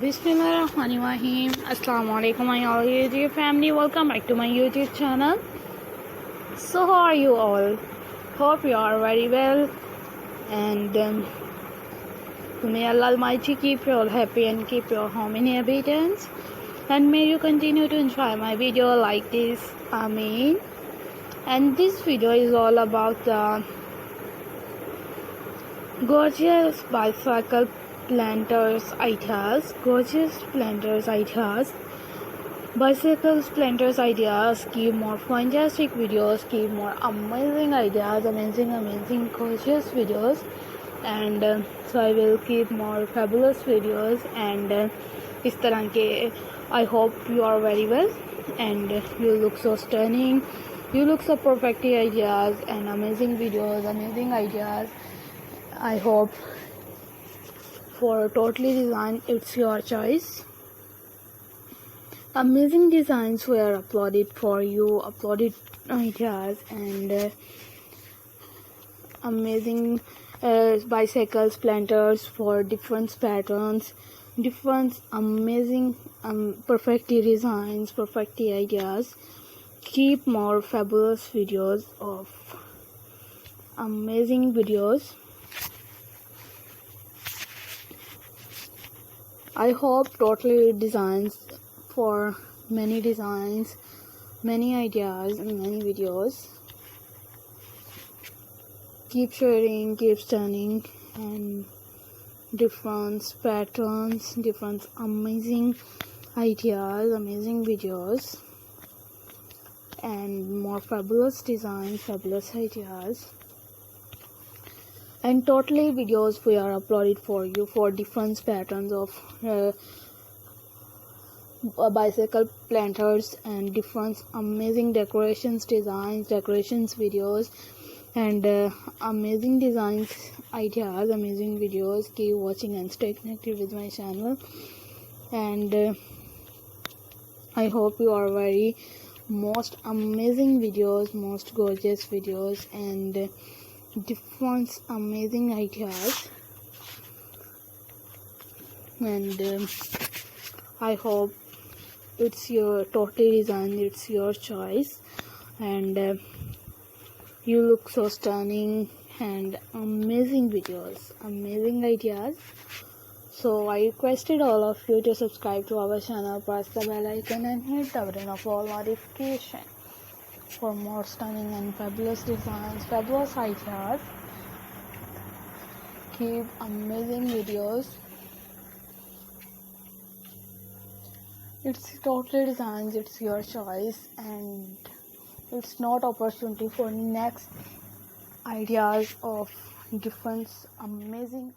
Bismillahirrahmanirrahim. Assalamu alaikum my all YouTube family. Welcome back to my YouTube channel. So how are you all? Hope you are very well, and may Allah Almighty keep you all happy and keep your home in abundance, and may you continue to enjoy my video like this. Ameen. And this video is all about the gorgeous bicycle planters ideas, bicycles planters ideas. Keep more fantastic videos, keep more amazing ideas, amazing gorgeous videos, and so I will keep more fabulous videos, and इस तरह के I hope you are very well, and you look so stunning, you look so perfect ideas and amazing videos, amazing ideas. I hope for totally design it's your choice. Amazing designs were uploaded for you, uploaded ideas, and amazing bicycles planters for different patterns, different amazing perfect designs, perfect ideas. Keep more fabulous videos of amazing videos. I hope totally designs for many designs, many ideas and many videos. Keep sharing, keep stunning, and different patterns, different amazing ideas, amazing videos, and more fabulous designs, fabulous ideas. And totally videos we are uploaded for you for different patterns of bicycle planters and different amazing decorations, designs, decorations videos, and amazing designs, ideas, amazing videos. Keep watching and stay connected with my channel, and I hope you are very most amazing videos, most gorgeous videos, and different amazing ideas, and I hope it's your totally design, it's your choice, and you look so stunning, and amazing videos, amazing ideas. So I requested all of you to subscribe to our channel, press the bell icon and hit the button of all notification for more stunning and fabulous designs, fabulous ideas. Keep amazing videos. It's totally designs, it's your choice, and it's not opportunity for next ideas of different amazing